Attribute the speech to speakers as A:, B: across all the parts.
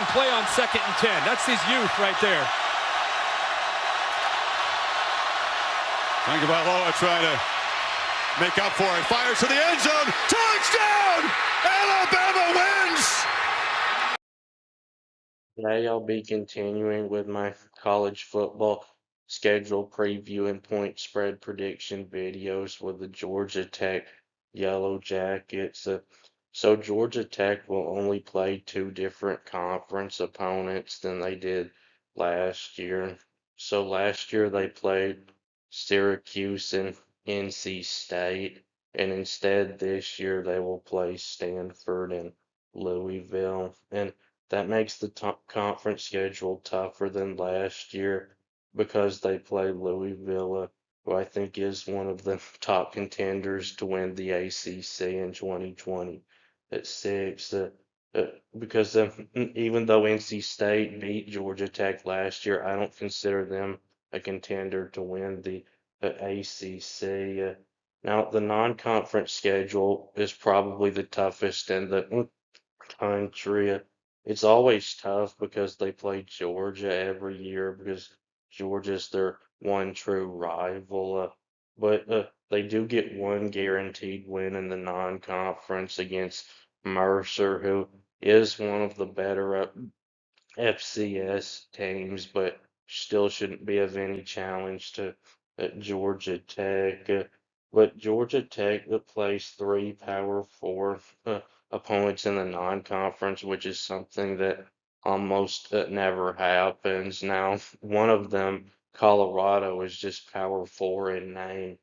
A: and play on 2nd and 10. That's his youth right there.
B: Tagovailoa trying to make up for it. Fires to the end zone. Touchdown! Alabama wins!
C: Today I'll be continuing with my college football schedule preview and point spread prediction videos with the Georgia Tech Yellow Jackets. So Georgia Tech will only play 2 different conference opponents than they did last year. So last year they played Syracuse and NC State, and instead this year they will play Stanford and Louisville. And that makes the top conference schedule tougher than last year because they play Louisville, who I think is one of the top contenders to win the ACC in 2026. Because even though NC State beat Georgia Tech last year, I don't consider them a contender to win the ACC. Now, the non-conference schedule is probably the toughest in the country. It's always tough because they play Georgia every year because Georgia's their one true rival. But they do get one guaranteed win in the non-conference against Mercer, who is one of the better FCS teams, but still shouldn't be of any challenge to Georgia Tech. But Georgia Tech plays 3 Power 4 opponents in the non-conference, which is something that almost never happens. Now, one of them, Colorado, is just Power 4 in name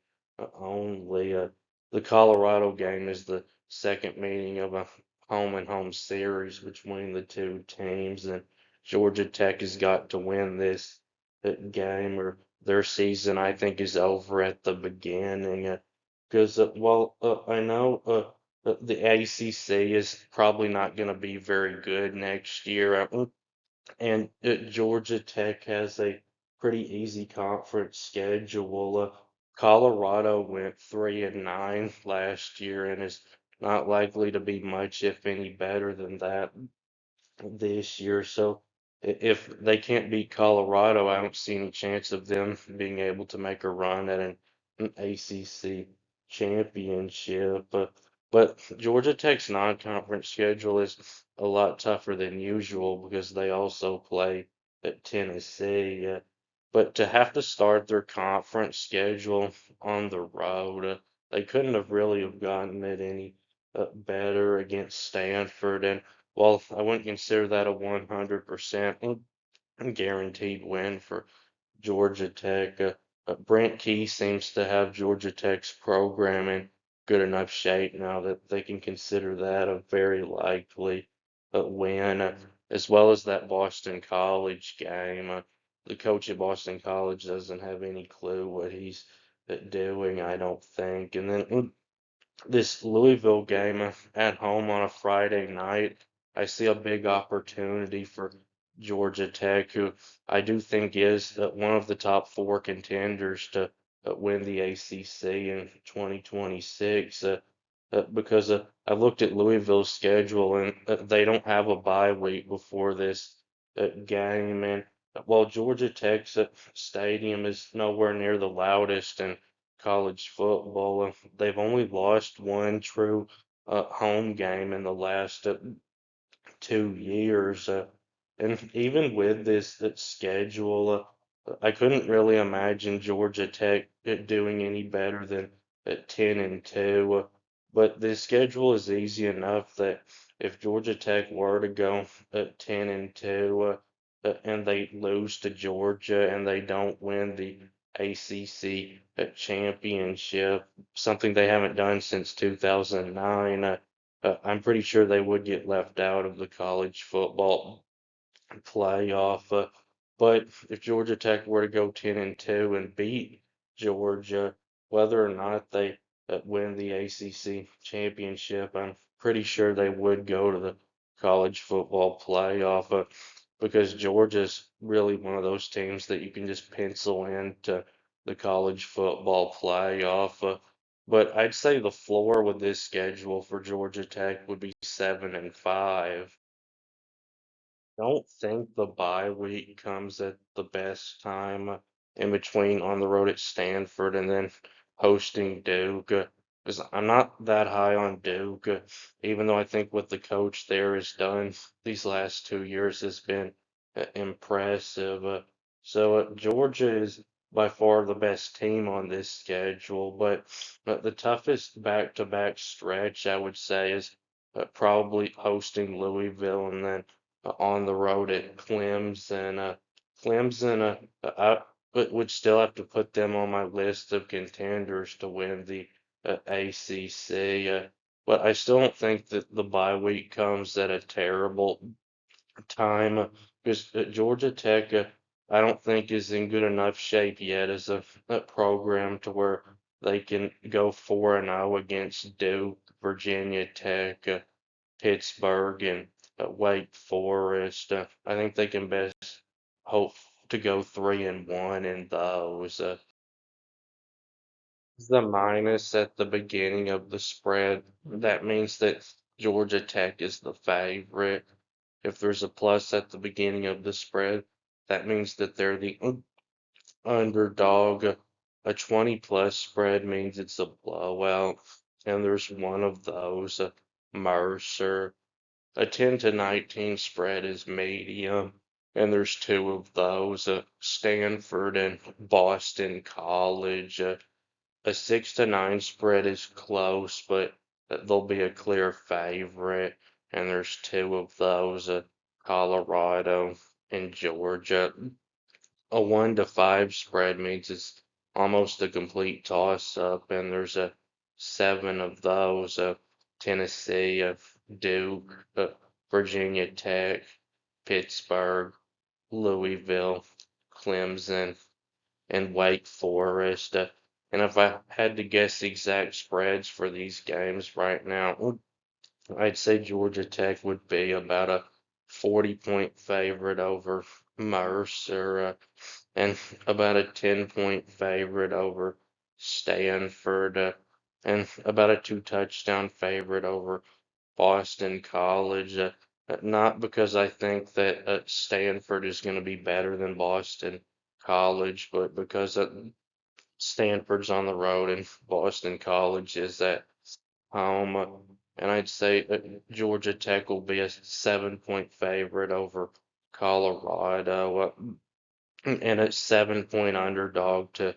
C: only. The Colorado game is the second meeting of a home and home series between the 2 teams, and Georgia Tech has got to win this game, or their season, I think, is over at the beginning. Because I know the ACC is probably not going to be very good next year, and Georgia Tech has a pretty easy conference schedule. Colorado went 3-9 last year and is not likely to be much, if any, better than that this year. So if they can't beat Colorado, I don't see any chance of them being able to make a run at an ACC championship. But Georgia Tech's non-conference schedule is a lot tougher than usual because they also play at Tennessee. But to have to start their conference schedule on the road, they couldn't have really have gotten it any better against Stanford. And well, I wouldn't consider that a 100% guaranteed win for Georgia Tech. Brent Key seems to have Georgia Tech's program in good enough shape now that they can consider that a very likely win, as well as that Boston College game. The coach at Boston College doesn't have any clue what he's doing, I don't think. And then this Louisville game at home on a Friday night, I see a big opportunity for Georgia Tech, who I do think is one of the top 4 contenders to win the ACC in 2026. Because I looked at Louisville's schedule and they don't have a bye week before this game. And while Georgia Tech's stadium is nowhere near the loudest in college football, they've only lost one true home game in the last 2 years. And even with this schedule, I couldn't really imagine Georgia Tech doing any better than at 10-2. But this schedule is easy enough that if Georgia Tech were to go at 10-2 and they lose to Georgia and they don't win the ACC championship, something they haven't done since 2009, I'm pretty sure they would get left out of the college football playoff. But if Georgia Tech were to go 10-2 and beat Georgia, whether or not they win the ACC championship, I'm pretty sure they would go to the college football playoff, because Georgia's really one of those teams that you can just pencil into the college football playoff. But I'd say the floor with this schedule for Georgia Tech would be 7-5. don't think the bye week comes at the best time in between on the road at Stanford and then hosting Duke. Because I'm not that high on Duke, even though I think what the coach there has done these last 2 years has been impressive. Georgia is by far the best team on this schedule, but the toughest back-to-back stretch I would say is probably hosting Louisville and then on the road at Clemson. Clemson, I would still have to put them on my list of contenders to win the ACC. But I still don't think that the bye week comes at a terrible time because Georgia Tech, I don't think is in good enough shape yet as a program to where they can go 4-0 against Duke, Virginia Tech, Pittsburgh, and Wake Forest. I think they can best hope to go 3-1 in those. The minus at the beginning of the spread, that means that Georgia Tech is the favorite. If there's a plus at the beginning of the spread, that means that they're the underdog. A 20 plus spread means it's a blowout, and there's one of those, Mercer. A 10-19 spread is medium, and there's two of those, Stanford and Boston College. A 6-9 spread is close, but there'll be a clear favorite, and there's two of those, Colorado and Georgia. A 1-5 spread means it's almost a complete toss-up, and there's a seven of those, Tennessee, Duke, Virginia Tech, Pittsburgh, Louisville, Clemson, and Wake Forest. And if I had to guess exact spreads for these games right now, I'd say Georgia Tech would be about a 40-point favorite over Mercer, and about a 10-point favorite over Stanford, and about a 2-touchdown favorite over Boston College. Not because I think that Stanford is going to be better than Boston College, but because Stanford's on the road and Boston College is at home. And I'd say that Georgia Tech will be a 7-point favorite over Colorado, and a 7-point underdog to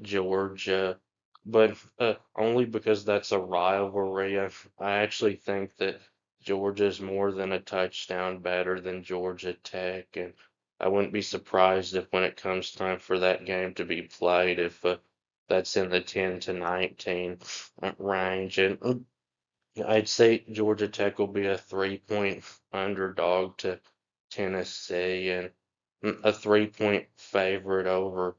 C: Georgia. But only because that's a rivalry. I actually think that Georgia's more than a touchdown better than Georgia Tech, and I wouldn't be surprised if when it comes time for that game to be played, if that's in the 10-19 range. And I'd say Georgia Tech will be a 3-point underdog to Tennessee and a 3-point favorite over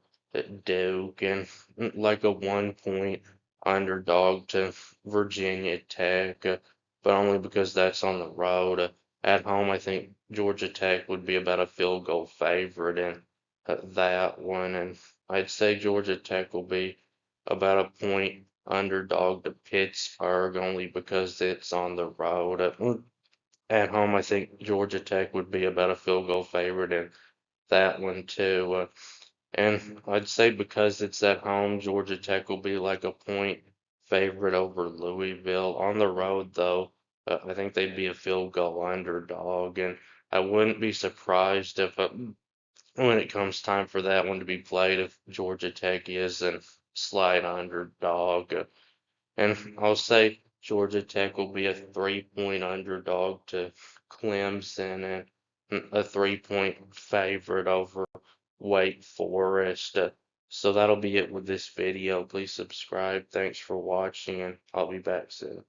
C: Duke and like a 1-point underdog to Virginia Tech, but only because that's on the road. At home, I think Georgia Tech would be about a field goal favorite in that one, and I'd say Georgia Tech will be about a point underdog to Pittsburgh only because it's on the road. At home, I think Georgia Tech would be about a field goal favorite in that one too. And I'd say because it's at home, Georgia Tech will be like a point favorite over Louisville. On the road, though, I think they'd be a field goal underdog, and I wouldn't be surprised if when it comes time for that one to be played, if Georgia Tech is a slight underdog. And I'll say Georgia Tech will be a 3-point underdog to Clemson and a 3-point favorite over Wake Forest. So that'll be it with this video. Please subscribe. Thanks for watching, and I'll be back soon.